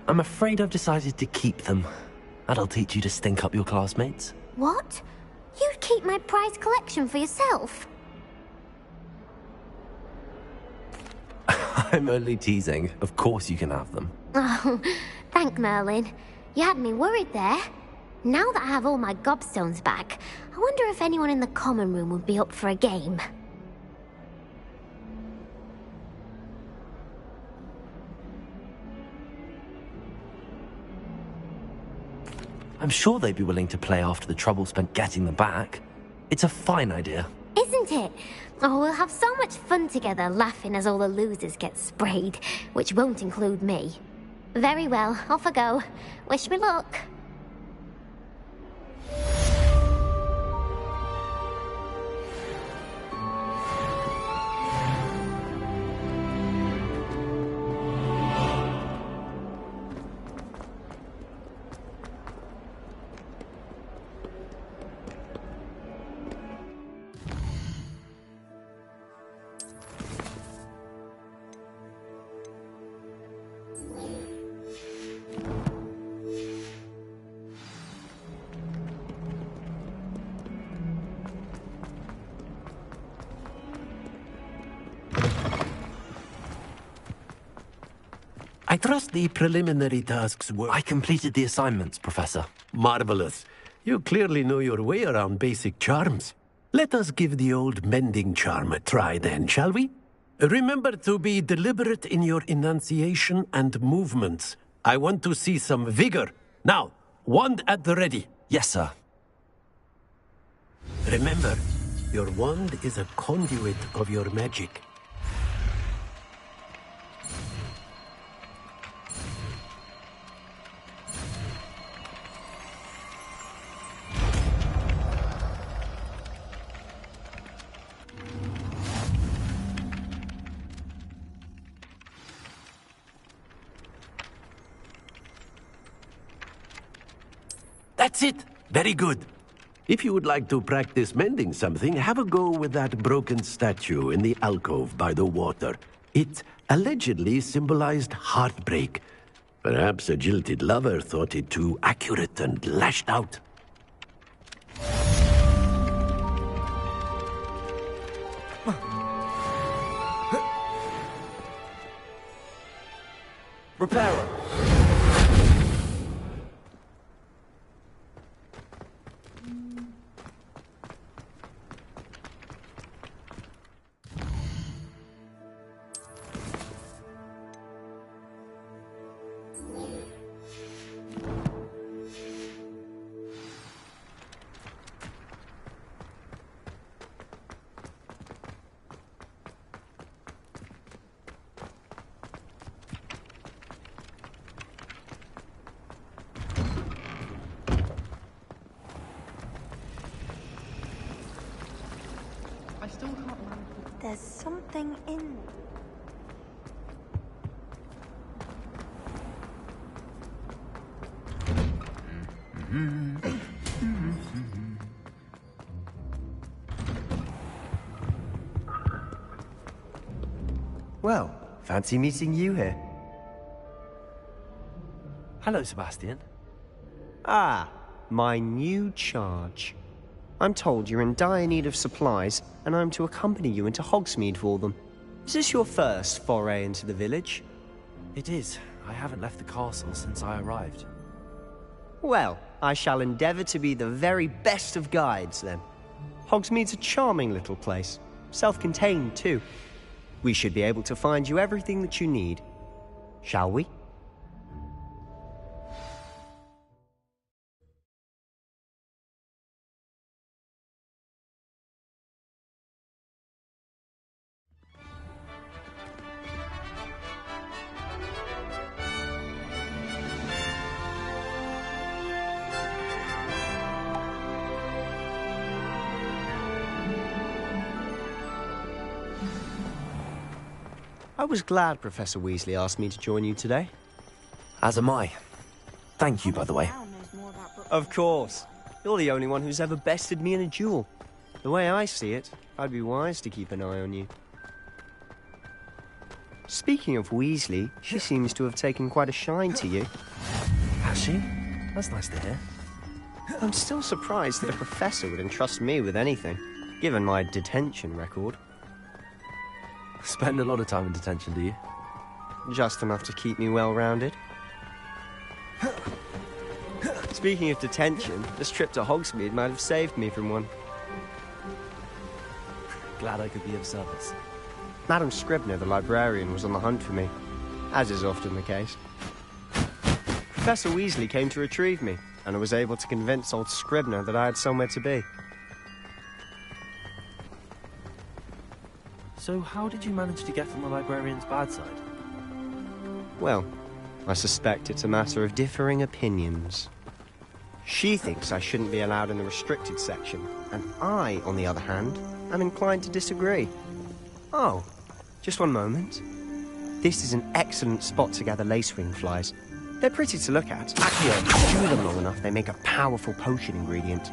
I'm afraid I've decided to keep them. That'll teach you to stink up your classmates. What? You'd keep my prized collection for yourself? I'm only teasing. Of course you can have them. Oh, thank Merlin. You had me worried there. Now that I have all my gobstones back, I wonder if anyone in the common room would be up for a game. I'm sure they'd be willing to play after the trouble spent getting them back. It's a fine idea. Isn't it? Oh, we'll have so much fun together laughing as all the losers get sprayed, which won't include me. Very well, off I go. Wish me luck. I trust the preliminary tasks were... I completed the assignments, Professor. Marvelous. You clearly know your way around basic charms. Let us give the old mending charm a try then, shall we? Remember to be deliberate in your enunciation and movements. I want to see some vigor. Now, wand at the ready. Yes, sir. Remember, Your wand is a conduit of your magic. That's it! Very good. If you would like to practice mending something, have a go with that broken statue in the alcove by the water. It allegedly symbolized heartbreak. Perhaps a jilted lover thought it too accurate and lashed out. Repairer! I still can't manage. There's something in. Well, fancy meeting you here. Hello, Sebastian. Ah, my new charge. I'm told you're in dire need of supplies, and I'm to accompany you into Hogsmeade for them. Is this your first foray into the village? It is. I haven't left the castle since I arrived. Well, I shall endeavour to be the very best of guides, then. Hogsmeade's a charming little place. Self-contained, too. We should be able to find you everything that you need. Shall we? I was glad Professor Weasley asked me to join you today. As am I. Thank you, by the way. Of course. You're the only one who's ever bested me in a duel. The way I see it, I'd be wise to keep an eye on you. Speaking of Weasley, she seems to have taken quite a shine to you. Has she? That's nice to hear. I'm still surprised that a professor would entrust me with anything, given my detention record. Spend a lot of time in detention, do you? Just enough to keep me well-rounded. Speaking of detention, this trip to Hogsmeade might have saved me from one. Glad I could be of service. Madam Scribner, the librarian, was on the hunt for me, as is often the case. Professor Weasley came to retrieve me, and I was able to convince old Scribner that I had somewhere to be. So how did you manage to get on the librarian's bad side? Well, I suspect it's a matter of differing opinions. She thinks I shouldn't be allowed in the restricted section, and I, on the other hand, am inclined to disagree. Oh, just one moment. This is an excellent spot to gather lacewing flies. They're pretty to look at. Actually, if you chew them long enough, they make a powerful potion ingredient.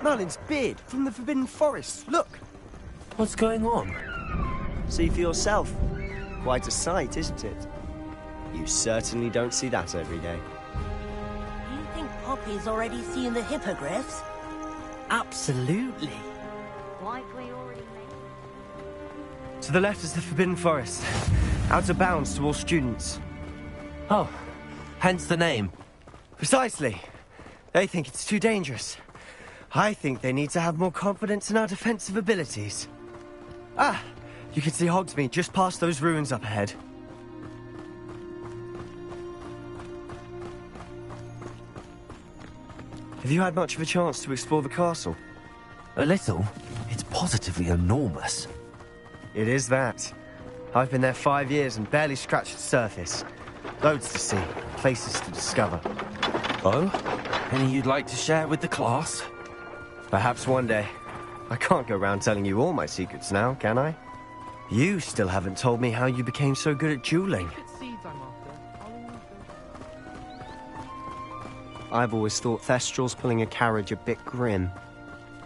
Merlin's beard from the Forbidden Forest. Look! What's going on? See for yourself. Quite a sight, isn't it? You certainly don't see that every day. Do you think Poppy's already seen the hippogriffs? Absolutely. Like we already made. To the left is the Forbidden Forest. Out of bounds to all students. Oh, hence the name. Precisely. They think it's too dangerous. I think they need to have more confidence in our defensive abilities. Ah, You can see Hogsmeade just past those ruins up ahead. Have you had much of a chance to explore the castle? A little. It's positively enormous. It is that. I've been there 5 years and barely scratched the surface. Loads to see, places to discover. Oh? Any you'd like to share with the class? Perhaps one day. I can't go around telling you all my secrets now, can I? You still haven't told me how you became so good at dueling. I've always thought Thestrals pulling a carriage a bit grim.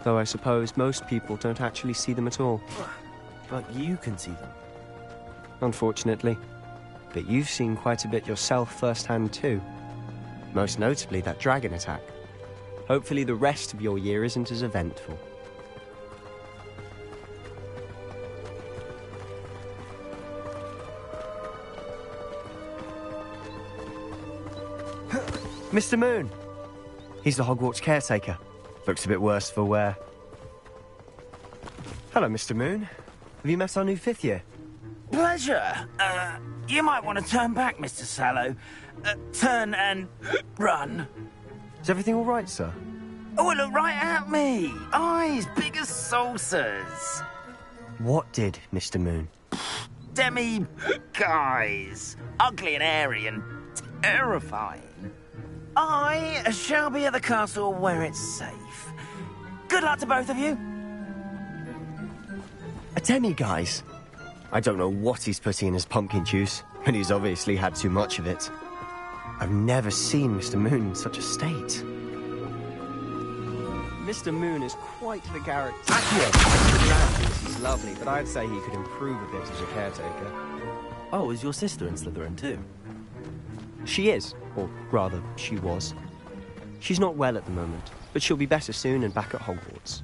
Though I suppose most people don't actually see them at all. But you can see them. Unfortunately. But you've seen quite a bit yourself firsthand too. Most notably that dragon attack. Hopefully the rest of your year isn't as eventful. Mr. Moon! He's the Hogwarts caretaker. Looks a bit worse for wear. Hello, Mr. Moon. Have you met our new 5th year? Pleasure. You might want to turn back, Mr. Sallow. Turn and run. Is everything all right, sir? Oh, look right at me. Eyes big as saucers. What did, Mr. Moon? Demi guys. Ugly and airy and terrifying. I shall be at the castle where it's safe. Good luck to both of you. A demi-guise? I don't know what he's putting in his pumpkin juice, and he's obviously had too much of it. I've never seen Mr. Moon in such a state. Mr. Moon is quite the character. He's lovely, but I'd say he could improve a bit as a caretaker. Oh, is your sister in Slytherin too? She is, or rather, she was. She's not well at the moment, but she'll be better soon and back at Hogwarts.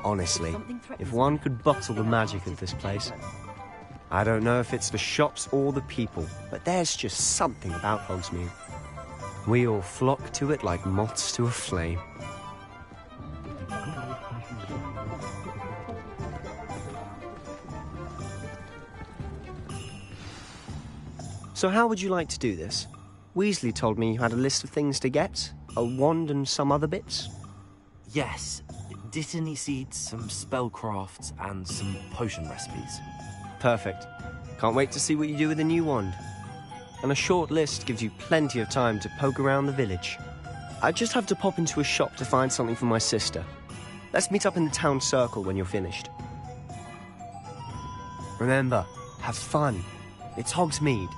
Honestly, if one could bottle the magic of this place. I don't know if it's the shops or the people, but there's just something about Hogsmeade. We all flock to it like moths to a flame. So how would you like to do this? Weasley told me you had a list of things to get, a wand and some other bits. Yes. Dittany seeds, some spellcrafts, and some potion recipes. Perfect. Can't wait to see what you do with the new wand. And a short list gives you plenty of time to poke around the village. I just have to pop into a shop to find something for my sister. Let's meet up in the town circle when you're finished. Remember, have fun. It's Hogsmeade.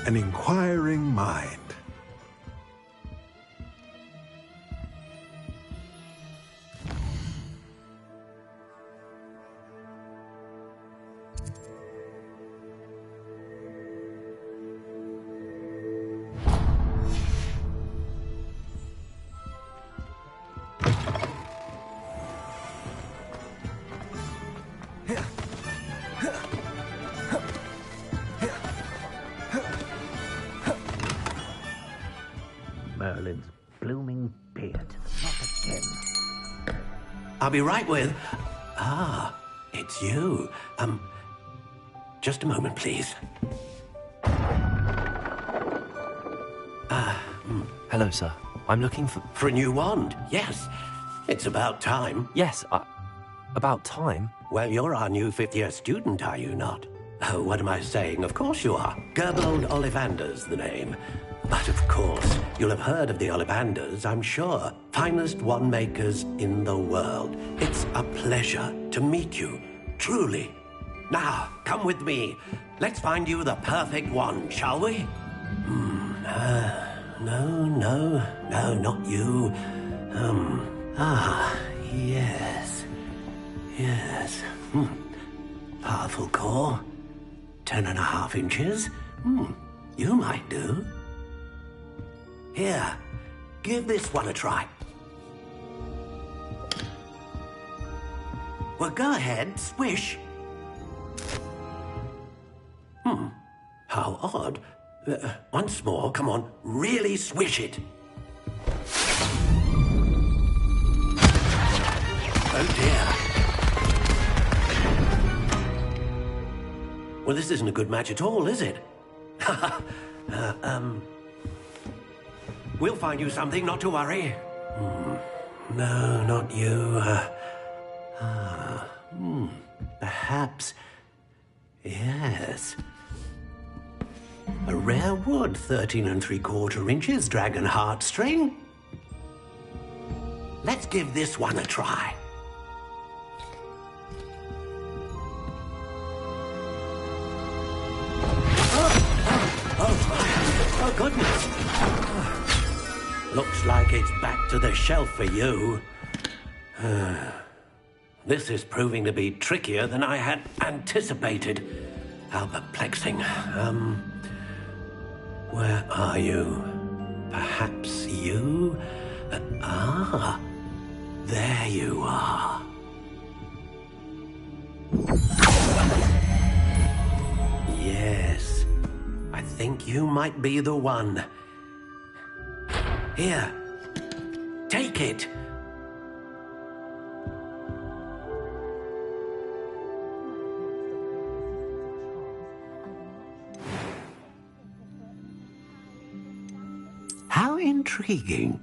An inquiring mind. Merlin's blooming beard. Not again. I'll be right with... Ah, it's you. Just a moment, please. Hello, sir. I'm looking for... For a new wand, yes. It's about time. Yes, about time? Well, you're our new fifth-year student, are you not? Oh, what am I saying? Of course you are. Gerbold Ollivander's the name. But of course, you'll have heard of the Ollivanders, I'm sure. Finest wand makers in the world. It's a pleasure to meet you, truly. Now, come with me. Let's find you the perfect wand, shall we? No, not you. Yes. Powerful core. 10.5 inches. You might do. Here, give this one a try. Well, go ahead, swish. How odd. Once more, come on, really swish it. Oh dear. Well, this isn't a good match at all, is it? We'll find you something, not to worry. No, not you. Perhaps... Yes. A rare wood, 13 3/4 inches, dragon heartstring. Let's give this one a try. Oh, goodness. Looks like it's back to the shelf for you. This is proving to be trickier than I had anticipated. How perplexing. Where are you? Perhaps you? There you are. Yes, I think you might be the one. Here, take it. How intriguing.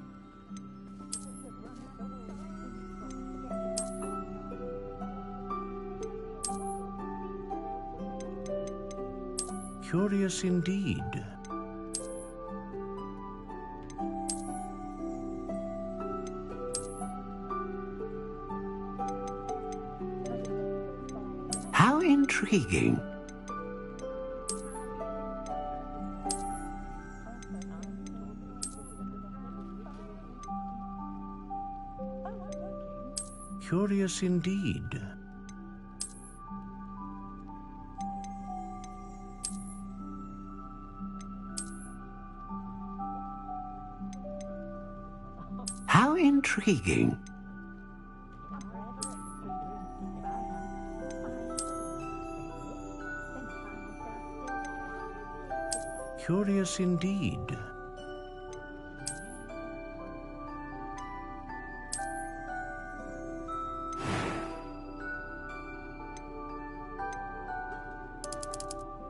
Curious indeed. How intriguing. Curious indeed. How intriguing. Curious indeed.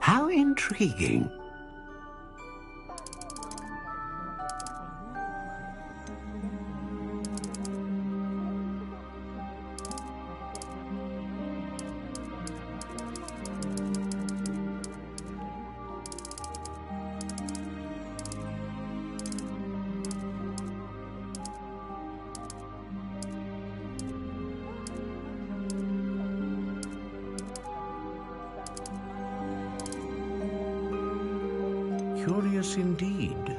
How intriguing. Curious indeed.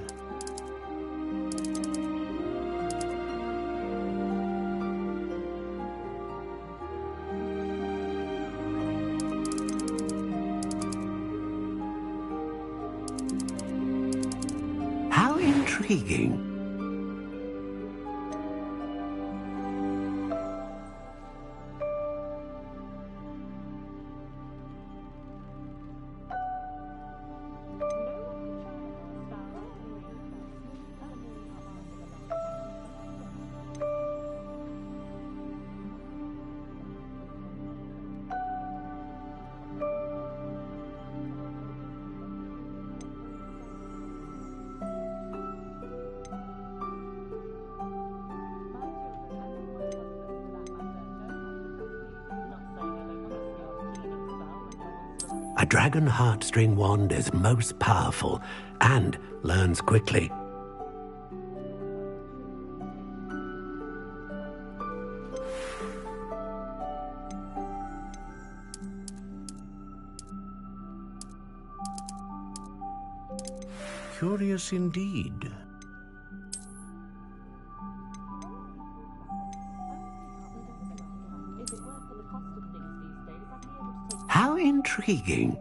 How intriguing. Dragon Heartstring Wand is most powerful and learns quickly. Curious indeed. How intriguing.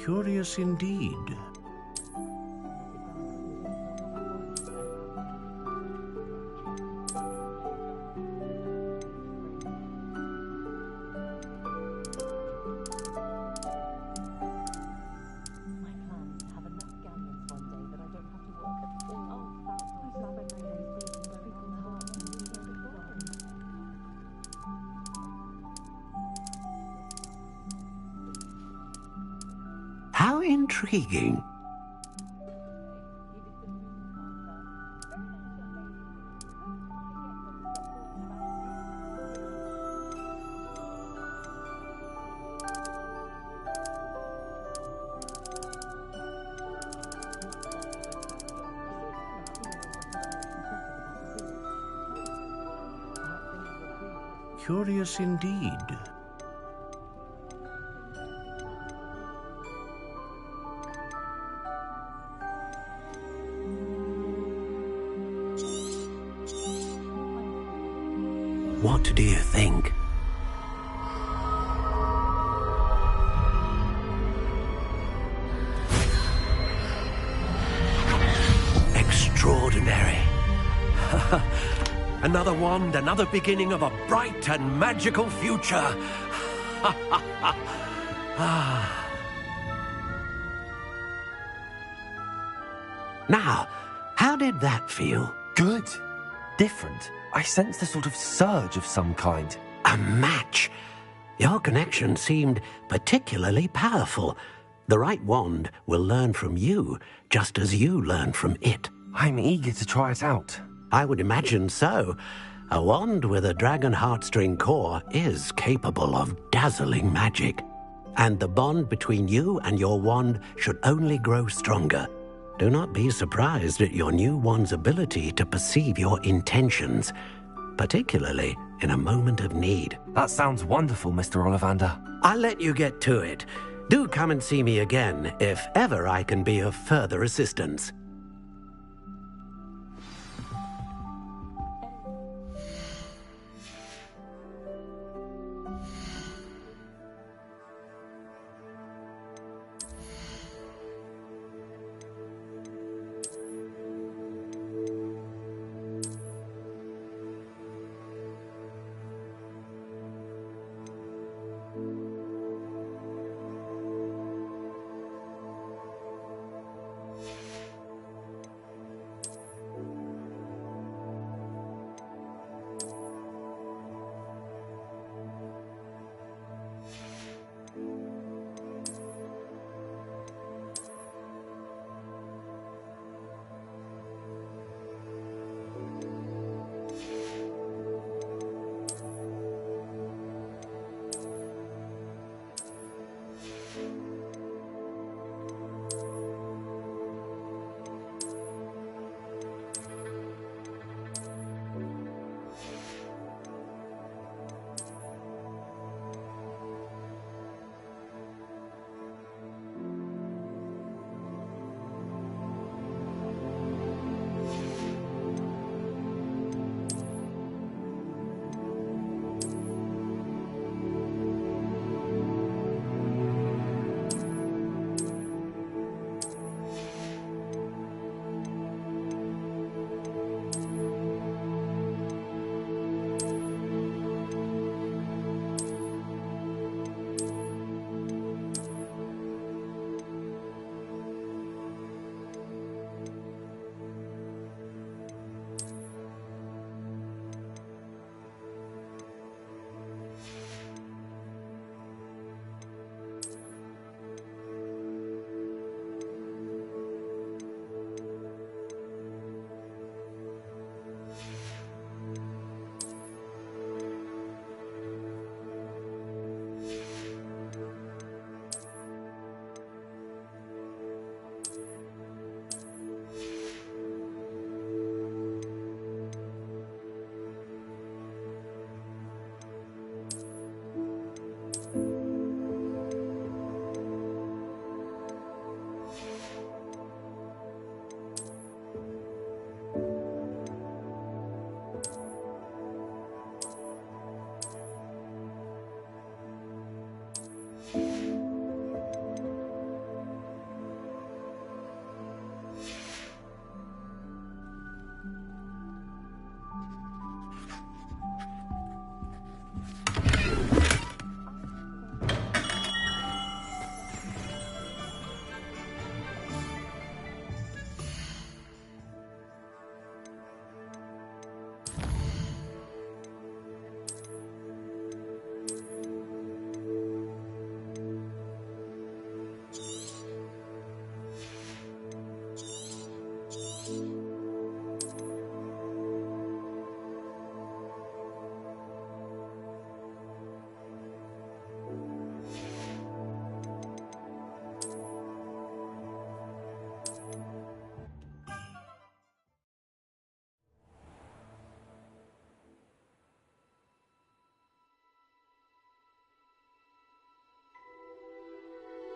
Curious indeed. How intriguing. Curious indeed. What do you think? Extraordinary. Another wand, another beginning of a bright and magical future. Now, how did that feel? Good. Different. I sensed a sort of surge of some kind. A match. Your connection seemed particularly powerful. The right wand will learn from you, just as you learn from it. I'm eager to try it out. I would imagine so. A wand with a dragon heartstring core is capable of dazzling magic. And the bond between you and your wand should only grow stronger. Do not be surprised at your new wand's ability to perceive your intentions, particularly in a moment of need. That sounds wonderful, Mr. Ollivander. I'll let you get to it. Do come and see me again if ever I can be of further assistance.